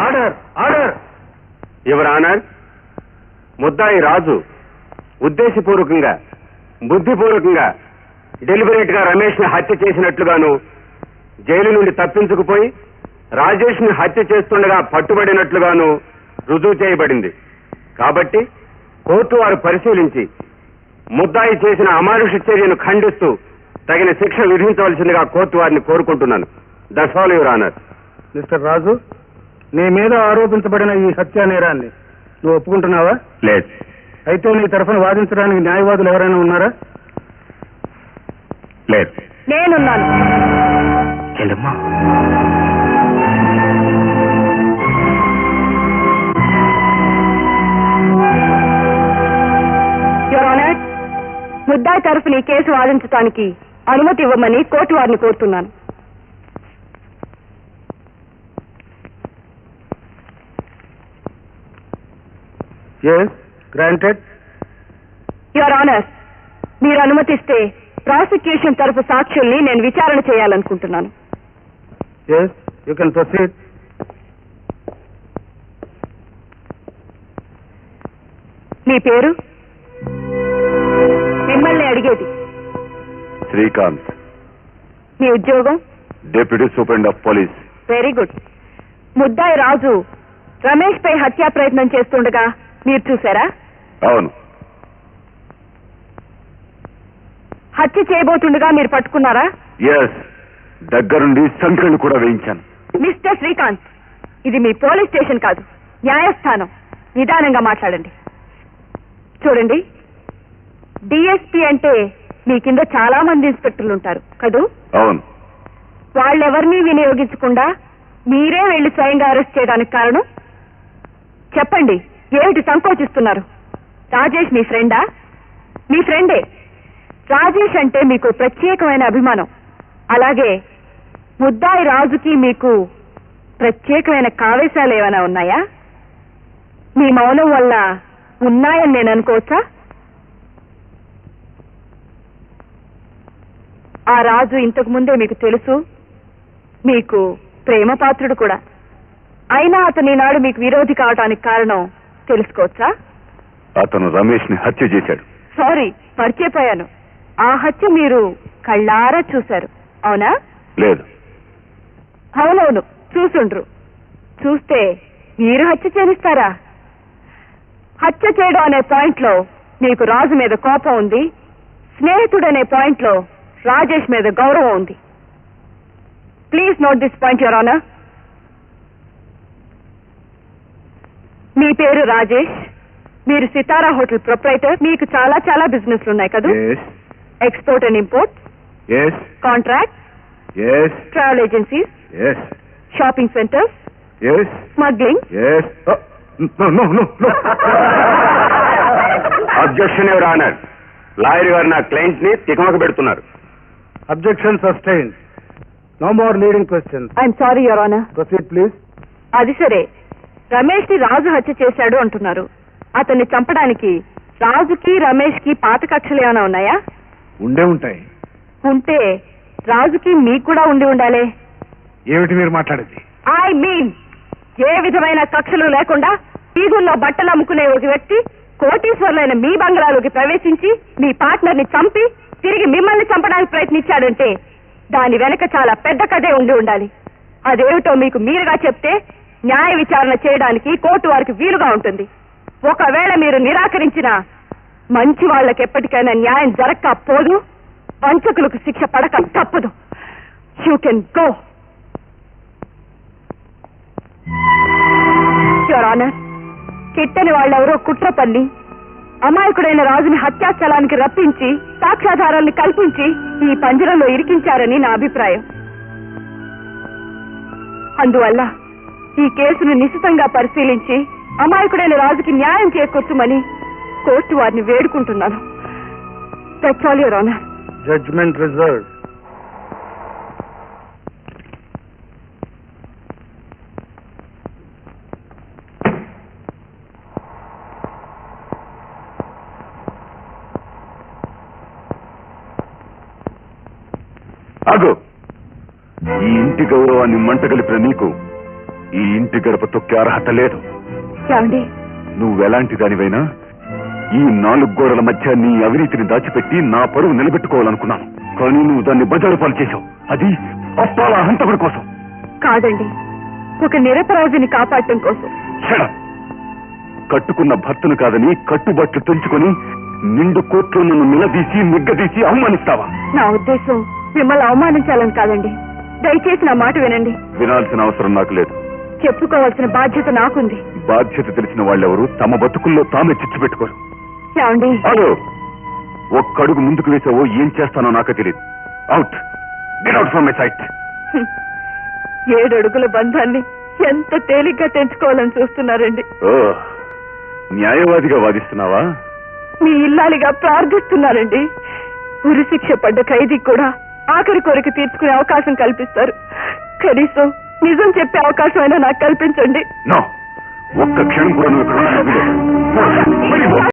Order order your honour, ముద్దాయి రాజు ఉద్దేశపూర్వకంగా బుద్ధిపూర్వకంగా deliberate గా రమేష్ ని హత్య చేసినట్లుగాను, జైలు నుండి తప్పించుకుపోయి రాజేష్ ని హత్య చేస్తుండగా పట్టుబడినట్లుగాను రుజువు చేయబడింది. కాబట్టి కోర్టు వారు పరిశీలించి ముద్దాయి చేసిన అమానుష చర్యను ఖండిస్తూ తగిన శిక్ష విధించవలసిందిగా కోర్టు వారిని కోరుకుంటున్నాను. That's all your honour. Mr Raju, నీ మీద ఆరోపించబడిన ఈ హత్యా నేరాన్ని నువ్వు ఒప్పుకుంటున్నావా? లేదు. అయితే నీ తరఫున వాదించడానికి న్యాయవాదులు ఎవరైనా ఉన్నారా? లేదు. నేనున్నాను. యువర్ ఆనర్, ముద్దాయి తరఫున ఈ కేసు వాదించడానికి అనుమతి ఇవ్వమని కోర్టు వారిని కోరుతున్నాను. Yes, granted. యువర్ ఆనర్, మీరు అనుమతిస్తే ప్రాసిక్యూషన్ తరఫు సాక్షుల్ని నేను విచారణ చేయాలనుకుంటున్నాను. Yes, you can proceed. మీ పేరు? మిమ్మల్ని అడిగేది. శ్రీకాంత్. మీ ఉద్యోగం? Deputy superintendent of police. Very good. ముద్దాయి రాజు రమేష్ పై హత్యా ప్రయత్నం చేస్తుండగా మీరు చూసారా? అవును. హత్య చేయబోతుండగా మీరు పట్టుకున్నారా? ఎస్, దగ్గరుండి సంఖ్యను కూడా వేయించాను. మిస్టర్ శ్రీకాంత్, ఇది మీ పోలీస్ స్టేషన్ కాదు, న్యాయస్థానం. నిదానంగా మాట్లాడండి. చూడండి, డిఎస్పీ అంటే మీ కింద చాలా మంది ఇన్స్పెక్టర్లు ఉంటారు కదూ? అవును. వాళ్ళెవరినీ వినియోగించకుండా మీరే వెళ్లి స్వయంగా అరెస్ట్ చేయడానికి కారణం చెప్పండి. ఏమిటి సంకోచిస్తున్నారు? రాజేష్ మీ ఫ్రెండా? మీ ఫ్రెండే. రాజేష్ అంటే మీకు ప్రత్యేకమైన అభిమానం. అలాగే ముద్దాయి రాజుకి మీకు ప్రత్యేకమైన కావేశాలు ఏమైనా ఉన్నాయా? మీ మౌనం వల్ల ఉన్నాయని నేను అనుకోవచ్చా? ఆ రాజు ఇంతకు ముందే మీకు తెలుసు, మీకు ప్రేమపాత్రుడు కూడా. అయినా అతని నాడు మీకు విరోధి కావటానికి కారణం తెలుసుకోవచ్చా? అతను రమేష్ ని హత్య చేశాడు. సారీ, మర్చిపోయాను. ఆ హత్య మీరు కళ్ళారా చూశారు, అవునా? లేదు. అవునవును, చూసుండ్రు. చూస్తే మీరు హత్య చేయిస్తారా? హత్య చేయడం అనే పాయింట్ లో మీకు రాజు మీద కోపం ఉంది, స్నేహితుడనే పాయింట్ లో రాజేష్ మీద గౌరవం ఉంది. Please note this point your honour. మీ పేరు రాజేష్, మీరు సితారా హోటల్ ప్రొప్రైటర్. మీకు చాలా చాలా బిజినెస్లు ఉన్నాయి కదా? Export and import, contract, travel agencies, shopping centres, smuggling. Objection your honour. Lawyer గారు నా క్లయింట్ ని తికమక పెడుతున్నారు. Objection sustained. No more leading questions. I'm sorry your honour. Proceed please. అది సరే, రమేష్ ని రాజు హత్య చేశాడు అంటున్నారు. అతన్ని చంపడానికి రాజుకి రమేష్ కి పాత కక్షలు ఏమైనా ఉన్నాయా? ఉండే ఉంటాయి. ఉంటే రాజుకి మీకు కూడా ఉండి ఉండాలే. ఏమిటి మీరు మాట్లాడేది? ఐ మీన్, ఏ విధమైన కక్షలు లేకుండా వీధుల్లో బట్టలు అమ్ముకునే ఒక వ్యక్తి కోటీశ్వర్లైన మీ బంగ్లాలోకి ప్రవేశించి మీ పార్ట్నర్ ని చంపి తిరిగి మిమ్మల్ని చంపడానికి ప్రయత్నించాడంటే దాని వెనక చాలా పెద్ద కథే ఉండి ఉండాలి. అదేమిటో మీకు మీరుగా చెప్తే న్యాయ విచారణ చేయడానికి కోర్టు వారికి వీలుగా ఉంటుంది. ఒకవేళ మీరు నిరాకరించినా మంచి వాళ్ళకి ఎప్పటికైనా న్యాయం జరగకపోదు, వంచకులకు శిక్ష పడక తప్పదు. You can go. Your honour, కిట్టని వాళ్ళెవరో కుట్ర పన్ని అమాయకుడైన రాజుని హత్యాస్థలానికి రప్పించి సాక్ష్యాధారాల్ని కల్పించి ఈ పంజరంలో ఇరికించారని నా అభిప్రాయం. అందువల్ల ఈ కేసును నిశితంగా పరిశీలించి అమాయకుడైన రాజుకి న్యాయం చేకూర్చమని కోర్టు వారిని వేడుకుంటున్నాను. That's all your honour. Judgement reserved. అగో, ఈ ఇంటి గౌరవాన్ని మంట కలిపిన నీకు ఈ ఇంటి గడప తొక్కే అర్హత లేదు. ఏమండి? నువ్వెలాంటి దానివైనా ఈ 4 గోడల మధ్య నీ అవినీతిని దాచిపెట్టి నా పరువు నిలబెట్టుకోవాలనుకున్నాను. కానీ నువ్వు దాన్ని బజారు పాలు చేశావు. అది అప్పాల హంతకుడి కోసం. కాదండి, ఒక నిరపరాధిని కాపాడటం కోసం. క్షణ కట్టుకున్న భర్తను కాదని కట్టుబట్లు తెంచుకొని నిండు కోర్టులో నన్ను నిలదీసి నిగ్గదీసి అవమానిస్తావా? నా ఉద్దేశం మిమ్మల్ని అవమానించాలని కాదండి. దయచేసి నా మాట వినండి. వినాల్సిన అవసరం నాకు లేదు. చెప్పుకోవాల్సిన బాధ్యత నాకుంది. బాధ్యత తెలిసిన వాళ్ళెవరు తమ బతుకుల్లో తామే చిచ్చు పెట్టుకోరు. ఏమండి? అదో ఒక్కడుగు ముందుకు వేసావో ఏం చేస్తానో నాకే తెలియదు. Out, get out from my sight. 7 అడుగుల బంధాన్ని ఎంత తేలిగ్గా తెంచుకోవాలని చూస్తున్నారండి. ఓ, న్యాయవాదిగా వాదిస్తున్నావా? మీ ఇల్లాలిగా ప్రార్థిస్తున్నారండి. ఉరిశిక్ష పడ్డ ఖైదీకి కూడా ఆఖరి కోరిక తీర్చుకునే అవకాశం కల్పిస్తారు. కనీసం నిజం చెప్పే అవకాశం అయినా నాకు కల్పించండి. నో, ఒక్క క్షణం కూడా నువ్వు ఇక్కడ ఉండడానికి వీలేదు.